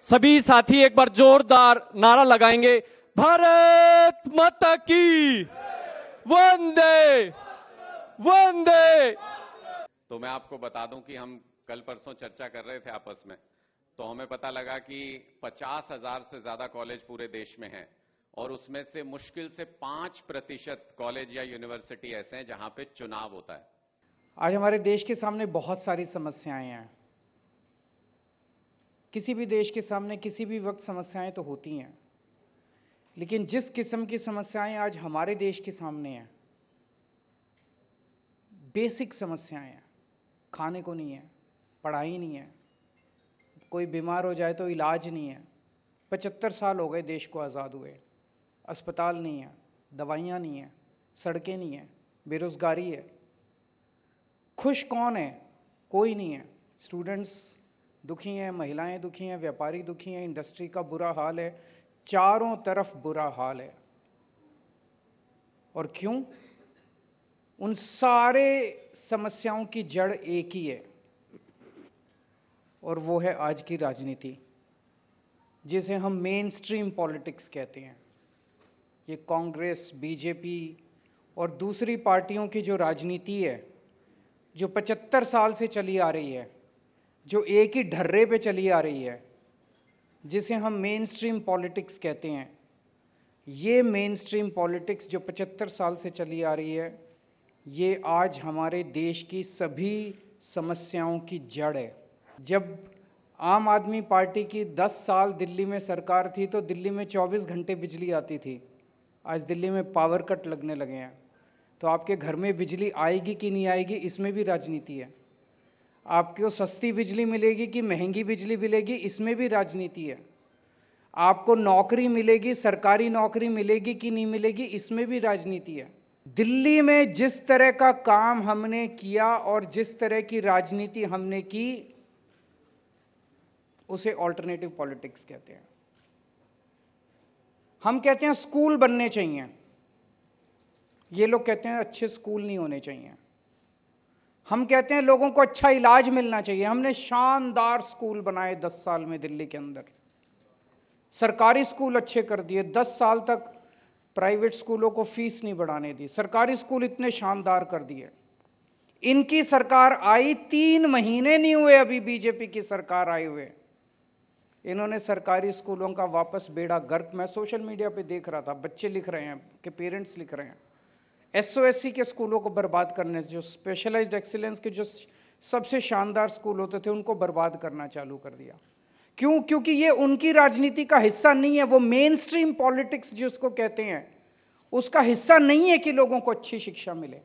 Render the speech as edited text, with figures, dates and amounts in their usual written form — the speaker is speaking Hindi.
सभी साथी एक बार जोरदार नारा लगाएंगे, भारत माता की वंदे वंदे। तो मैं आपको बता दूं कि हम कल परसों चर्चा कर रहे थे आपस में, तो हमें पता लगा कि 50,000 से ज्यादा कॉलेज पूरे देश में हैं और उसमें से मुश्किल से 5% कॉलेज या यूनिवर्सिटी ऐसे हैं जहां पे चुनाव होता है। आज हमारे देश के सामने बहुत सारी समस्याएं हैं। किसी भी देश के सामने किसी भी वक्त समस्याएं तो होती हैं, लेकिन जिस किस्म की समस्याएं आज हमारे देश के सामने हैं, बेसिक समस्याएं हैं। खाने को नहीं है, पढ़ाई नहीं है, कोई बीमार हो जाए तो इलाज नहीं है। 75 साल हो गए देश को आज़ाद हुए, अस्पताल नहीं है, दवाइयाँ नहीं है, सड़कें नहीं है, बेरोजगारी है। खुश कौन है? कोई नहीं है। स्टूडेंट्स दुखी हैं, महिलाएं दुखी हैं, व्यापारी दुखी हैं, इंडस्ट्री का बुरा हाल है, चारों तरफ बुरा हाल है। और क्यों? उन सारे समस्याओं की जड़ एक ही है, और वो है आज की राजनीति, जिसे हम मेन स्ट्रीम पॉलिटिक्स कहते हैं। ये कांग्रेस, बीजेपी और दूसरी पार्टियों की जो राजनीति है, जो 75 साल से चली आ रही है, जो एक ही ढर्रे पे चली आ रही है, जिसे हम मेन स्ट्रीम पॉलिटिक्स कहते हैं। ये मेन स्ट्रीम पॉलिटिक्स जो 75 साल से चली आ रही है, ये आज हमारे देश की सभी समस्याओं की जड़ है। जब आम आदमी पार्टी की 10 साल दिल्ली में सरकार थी तो दिल्ली में 24 घंटे बिजली आती थी। आज दिल्ली में पावर कट लगने लगे हैं। तो आपके घर में बिजली आएगी कि नहीं आएगी, इसमें भी राजनीति है। आपको सस्ती बिजली मिलेगी कि महंगी बिजली मिलेगी, इसमें भी राजनीति है। आपको नौकरी मिलेगी, सरकारी नौकरी मिलेगी कि नहीं मिलेगी, इसमें भी राजनीति है। दिल्ली में जिस तरह का काम हमने किया और जिस तरह की राजनीति हमने की, उसे ऑल्टरनेटिव पॉलिटिक्स कहते हैं। हम कहते हैं स्कूल बनने चाहिए, ये लोग कहते हैं अच्छे स्कूल नहीं होने चाहिए। हम कहते हैं लोगों को अच्छा इलाज मिलना चाहिए। हमने शानदार स्कूल बनाए 10 साल में दिल्ली के अंदर, सरकारी स्कूल अच्छे कर दिए। 10 साल तक प्राइवेट स्कूलों को फीस नहीं बढ़ाने दी, सरकारी स्कूल इतने शानदार कर दिए। इनकी सरकार आई 3 महीने नहीं हुए अभी बीजेपी की सरकार आए हुए, इन्होंने सरकारी स्कूलों का वापस बेड़ा गर्क। मैं सोशल मीडिया पे देख रहा था, बच्चे लिख रहे हैं कि पेरेंट्स लिख रहे हैं, एसओएससी के स्कूलों को बर्बाद करने, जो स्पेशलाइज्ड एक्सीलेंस के जो सबसे शानदार स्कूल होते थे, उनको बर्बाद करना चालू कर दिया। क्यों? क्योंकि ये उनकी राजनीति का हिस्सा नहीं है। वो मेन स्ट्रीम पॉलिटिक्स जिसको कहते हैं, उसका हिस्सा नहीं है कि लोगों को अच्छी शिक्षा मिले।